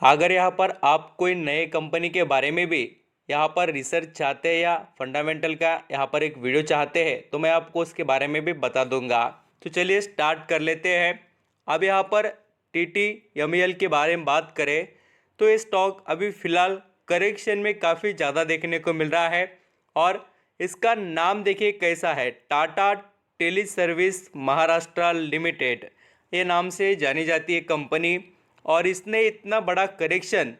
अगर यहाँ पर आप कोई नए कंपनी के बारे में भी यहाँ पर रिसर्च चाहते हैं या फंडामेंटल का यहाँ पर एक वीडियो चाहते हैं तो मैं आपको उसके बारे में भी बता दूंगा। तो चलिए स्टार्ट कर लेते हैं। अब यहाँ पर TTMEL के बारे में बात करें तो ये स्टॉक अभी फ़िलहाल करेक्शन में काफ़ी ज़्यादा देखने को मिल रहा है और इसका नाम देखिए कैसा है, Tata tele service Maharashtra limited, ये नाम से जानी जाती है कंपनी। और इसने इतना बड़ा करेक्शन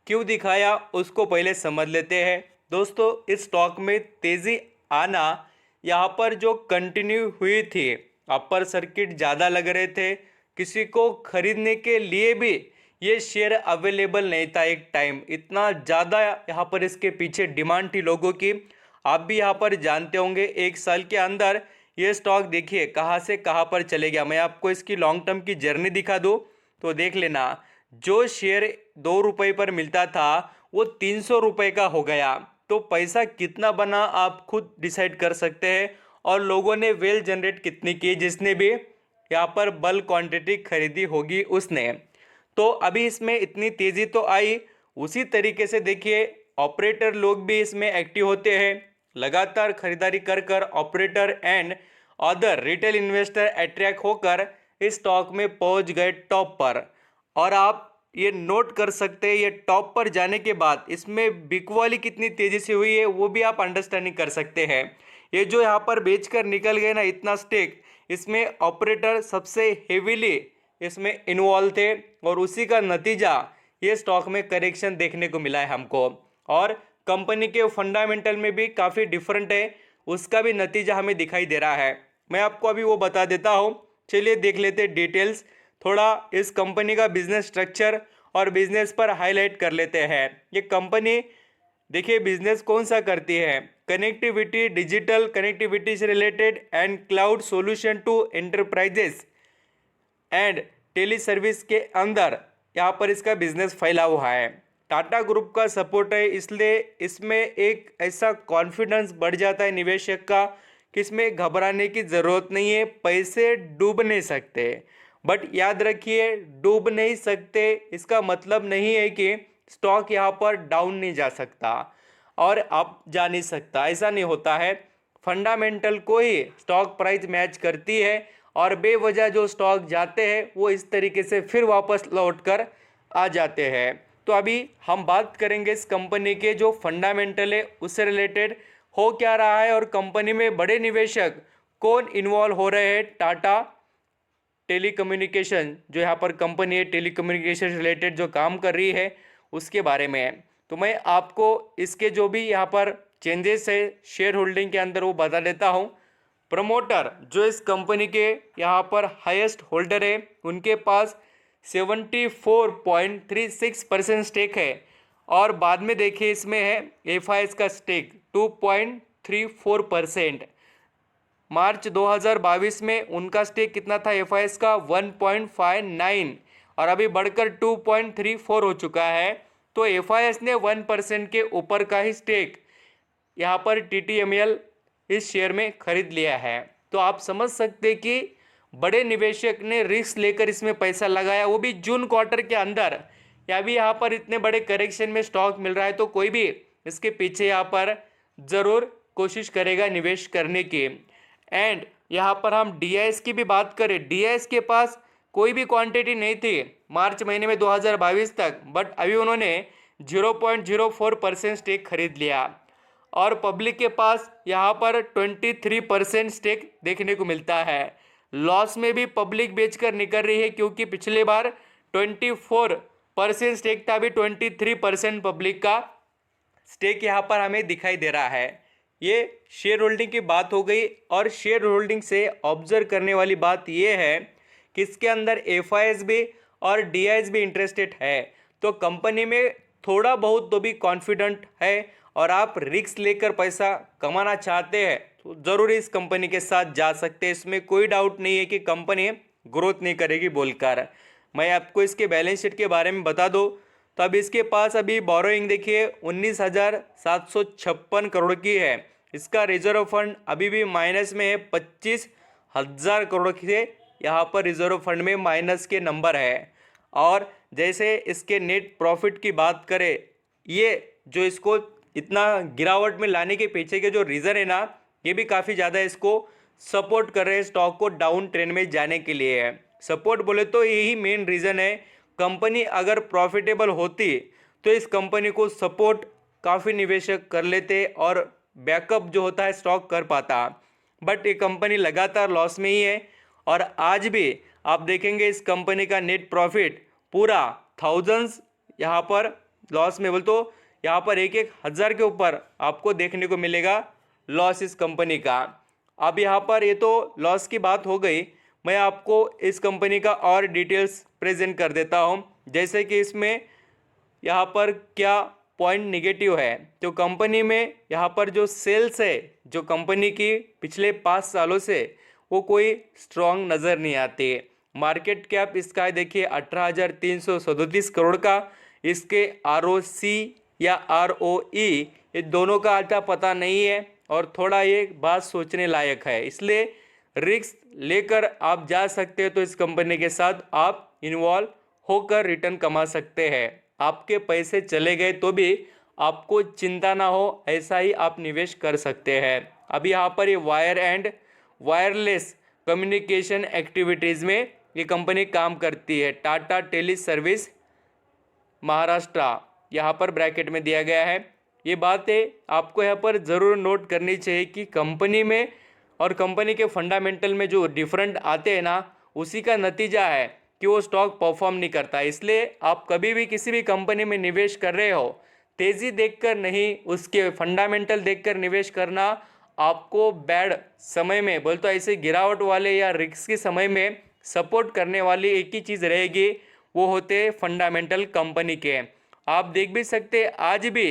क्यों दिखाया उसको पहले समझ लेते हैं। दोस्तों, इस स्टॉक में तेज़ी आना यहाँ पर जो कंटिन्यू हुई थी, अपर सर्किट ज़्यादा लग रहे थे, किसी को खरीदने के लिए भी ये शेयर अवेलेबल नहीं था। एक टाइम इतना ज़्यादा यहाँ पर इसके पीछे डिमांड थी लोगों की। आप भी यहाँ पर जानते होंगे एक साल के अंदर ये स्टॉक देखिए कहाँ से कहाँ पर चले गया। मैं आपको इसकी लॉन्ग टर्म की जर्नी दिखा दूँ तो देख लेना, जो शेयर 2 रुपये पर मिलता था वो 300 रुपये का हो गया। तो पैसा कितना बना आप खुद डिसाइड कर सकते हैं। और लोगों ने वेल जनरेट कितनी की, जिसने भी यहाँ पर बल्क क्वांटिटी खरीदी होगी उसने। तो अभी इसमें इतनी तेज़ी तो आई, उसी तरीके से देखिए ऑपरेटर लोग भी इसमें एक्टिव होते हैं। लगातार खरीदारी कर कर operator and other retail investor attract होकर इस स्टॉक में पहुंच गए टॉप पर। और आप ये नोट कर सकते हैं, ये टॉप पर जाने के बाद इसमें बिकवाली कितनी तेज़ी से हुई है वो भी आप अंडरस्टैंडिंग कर सकते हैं। ये जो यहाँ पर बेचकर निकल गए ना इतना स्टेक, इसमें ऑपरेटर सबसे हेवीली इसमें इन्वॉल्व थे और उसी का नतीजा ये स्टॉक में करेक्शन देखने को मिला है हमको। और कंपनी के फंडामेंटल में भी काफ़ी डिफरेंट है, उसका भी नतीजा हमें दिखाई दे रहा है। मैं आपको अभी वो बता देता हूँ। चलिए देख लेते डिटेल्स, थोड़ा इस कंपनी का बिजनेस स्ट्रक्चर और बिजनेस पर हाईलाइट कर लेते हैं। ये कंपनी देखिए बिजनेस कौन सा करती है, कनेक्टिविटी, डिजिटल कनेक्टिविटी से related and cloud solution to enterprises and tele service के अंदर यहाँ पर इसका बिजनेस फैला हुआ है। टाटा ग्रुप का सपोर्ट है, इसलिए इसमें एक ऐसा कॉन्फिडेंस बढ़ जाता है निवेशक का कि इसमें घबराने की ज़रूरत नहीं है। पैसे डूब नहीं सकते, बट याद रखिए डूब नहीं सकते इसका मतलब नहीं है कि स्टॉक यहाँ पर डाउन नहीं जा सकता और अप जा नहीं सकता, ऐसा नहीं होता है। फंडामेंटल को ही स्टॉक प्राइस मैच करती है और बेवजह जो स्टॉक जाते हैं वो इस तरीके से फिर वापस लौट कर आ जाते हैं। तो अभी हम बात करेंगे इस कंपनी के जो फंडामेंटल है उससे रिलेटेड हो क्या रहा है और कंपनी में बड़े निवेशक कौन इन्वॉल्व हो रहे हैं। टाटा टेलीकम्युनिकेशन जो यहाँ पर कंपनी है, टेलीकम्युनिकेशन से रिलेटेड जो काम कर रही है उसके बारे में है। तो मैं आपको इसके जो भी यहाँ पर चेंजेस है शेयर होल्डिंग के अंदर वो बता देता हूँ। प्रमोटर जो इस कंपनी के यहाँ पर हाईएस्ट होल्डर है, उनके पास 74.36% स्टेक है। और बाद में देखिए इसमें है FIS का स्टेक 2.34%। मार्च 2022 में उनका स्टेक कितना था FIS का 1.59 और अभी बढ़कर 2.34 हो चुका है। तो FIS ने 1% के ऊपर का ही स्टेक यहाँ पर TTMEL इस शेयर में खरीद लिया है। तो आप समझ सकते कि बड़े निवेशक ने रिस्क लेकर इसमें पैसा लगाया, वो भी जून क्वार्टर के अंदर। या भी यहाँ पर इतने बड़े करेक्शन में स्टॉक मिल रहा है तो कोई भी इसके पीछे यहाँ पर ज़रूर कोशिश करेगा निवेश करने की। एंड यहाँ पर हम DIS की भी बात करें, DIS के पास कोई भी क्वांटिटी नहीं थी मार्च महीने में 2022 तक, बट अभी उन्होंने 0.04% स्टेक खरीद लिया। और पब्लिक के पास यहाँ पर 23% स्टेक देखने को मिलता है। लॉस में भी पब्लिक बेचकर निकल रही है क्योंकि पिछले बार 24% स्टेक था, अभी 23% पब्लिक का स्टेक यहाँ पर हमें दिखाई दे रहा है। ये शेयर होल्डिंग की बात हो गई। और शेयर होल्डिंग से ऑब्जर्व करने वाली बात ये है कि इसके अंदर FIS भी और DIS भी इंटरेस्टेड है। तो कंपनी में थोड़ा बहुत तो भी कॉन्फिडेंट है और आप रिस्क लेकर पैसा कमाना चाहते हैं तो ज़रूर इस कंपनी के साथ जा सकते हैं। इसमें कोई डाउट नहीं है कि कंपनी ग्रोथ नहीं करेगी बोलकर। मैं आपको इसके बैलेंस शीट के बारे में बता दूं तो अब इसके पास अभी बोरोइंग देखिए 19,756 करोड़ की है। इसका रिजर्व फंड अभी भी माइनस में है, 25,000 करोड़ से यहाँ पर रिजर्व फंड में माइनस के नंबर है। और जैसे इसके नेट प्रॉफिट की बात करें, ये जो इसको इतना गिरावट में लाने के पीछे के जो रीज़न है ना, ये भी काफ़ी ज़्यादा इसको सपोर्ट कर रहे हैं स्टॉक को डाउन ट्रेंड में जाने के लिए है। सपोर्ट बोले तो यही मेन रीज़न है। कंपनी अगर प्रॉफिटेबल होती तो इस कंपनी को सपोर्ट काफ़ी निवेशक कर लेते और बैकअप जो होता है स्टॉक कर पाता, बट ये कंपनी लगातार लॉस में ही है। और आज भी आप देखेंगे इस कंपनी का नेट प्रॉफिट पूरा थाउजेंड्स यहाँ पर लॉस में, बोल तो यहाँ पर एक एक हज़ार के ऊपर आपको देखने को मिलेगा लॉस इस कंपनी का। अब यहाँ पर ये तो लॉस की बात हो गई, मैं आपको इस कंपनी का और डिटेल्स प्रेजेंट कर देता हूँ। जैसे कि इसमें यहाँ पर क्या पॉइंट निगेटिव है, तो कंपनी में यहाँ पर जो सेल्स है जो कंपनी की पिछले 5 सालों से वो कोई स्ट्रॉन्ग नज़र नहीं आती। मार्केट कैप इसका है देखिए 18,337 करोड़ का। इसके ROC या ROE ये दोनों का आता पता नहीं है और थोड़ा ये बात सोचने लायक है, इसलिए रिस्क लेकर आप जा सकते हैं तो इस कंपनी के साथ आप इन्वॉल्व होकर रिटर्न कमा सकते हैं। आपके पैसे चले गए तो भी आपको चिंता ना हो, ऐसा ही आप निवेश कर सकते हैं। अब यहाँ पर ये wire and wireless communication activities में ये कंपनी काम करती है। टाटा टेली सर्विस महाराष्ट्र यहाँ पर ब्रैकेट में दिया गया है। ये बातें आपको यहाँ पर ज़रूर नोट करनी चाहिए कि कंपनी में और कंपनी के फंडामेंटल में जो डिफरेंट आते हैं ना, उसी का नतीजा है कि वो स्टॉक परफॉर्म नहीं करता। इसलिए आप कभी भी किसी भी कंपनी में निवेश कर रहे हो, तेज़ी देखकर नहीं, उसके फंडामेंटल देखकर निवेश करना। आपको बैड समय में, बोल तो ऐसे गिरावट वाले या रिस्क के समय में सपोर्ट करने वाली एक ही चीज़ रहेगी, वो होते फंडामेंटल कंपनी के। आप देख भी सकते आज भी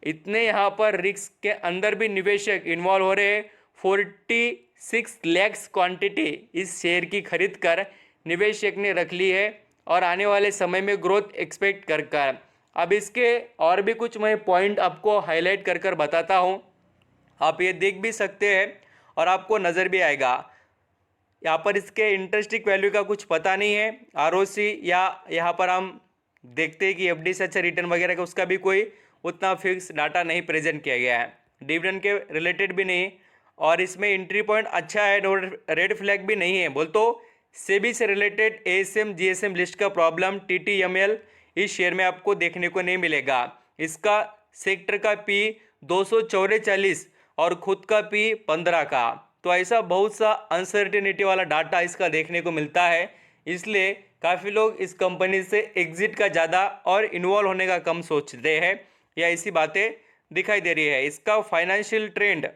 इतने यहाँ पर रिस्क के अंदर भी निवेशक इन्वॉल्व हो रहे हैं। 46 लैक्स क्वांटिटी इस शेयर की खरीद कर निवेशक ने रख ली है और आने वाले समय में ग्रोथ एक्सपेक्ट कर। अब इसके और भी कुछ मैं पॉइंट आपको हाईलाइट कर बताता हूँ, आप ये देख भी सकते हैं और आपको नज़र भी आएगा। यहाँ पर इसके इंटरेस्टिक वैल्यू का कुछ पता नहीं है, ROC या यहाँ पर हम देखते हैं कि FD से अच्छा रिटर्न वगैरह का उसका भी कोई उतना फिक्स डाटा नहीं प्रेजेंट किया गया है, डिविडेंड के रिलेटेड भी नहीं। और इसमें एंट्री पॉइंट अच्छा है, रेड फ्लैग भी नहीं है। बोल तो सेबी से रिलेटेड ASM GSM लिस्ट का प्रॉब्लम TTML इस शेयर में आपको देखने को नहीं मिलेगा। इसका सेक्टर का P 244 और खुद का P 15 का, तो ऐसा बहुत सा अनसर्टेनिटी वाला डाटा इसका देखने को मिलता है। इसलिए काफ़ी लोग इस कंपनी से एग्जिट का ज़्यादा और इन्वॉल्व होने का कम सोचते हैं, या ऐसी बातें दिखाई दे रही है। इसका फाइनेंशियल ट्रेंड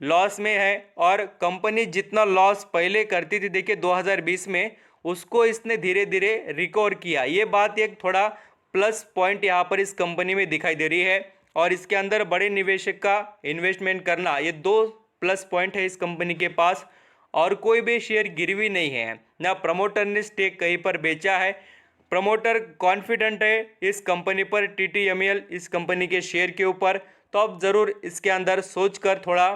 लॉस में है और कंपनी जितना लॉस पहले करती थी देखिए 2020 में, उसको इसने धीरे धीरे रिकवर किया। ये बात एक थोड़ा प्लस पॉइंट यहाँ पर इस कंपनी में दिखाई दे रही है और इसके अंदर बड़े निवेशक का इन्वेस्टमेंट करना, ये 2 प्लस पॉइंट है इस कंपनी के पास। और कोई भी शेयर गिरवी नहीं है, ना प्रमोटर ने स्टेक कहीं पर बेचा है। प्रमोटर कॉन्फिडेंट है इस कंपनी पर, TTML इस कंपनी के शेयर के ऊपर, तो आप ज़रूर इसके अंदर सोचकर थोड़ा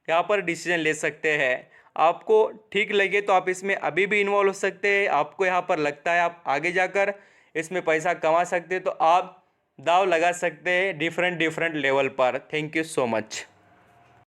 यहाँ पर डिसीजन ले सकते हैं। आपको ठीक लगे तो आप इसमें अभी भी इन्वॉल्व हो सकते हैं। आपको यहाँ पर लगता है आप आगे जाकर इसमें पैसा कमा सकते हैं तो आप दाव लगा सकते हैं डिफरेंट लेवल पर। Thank you so much.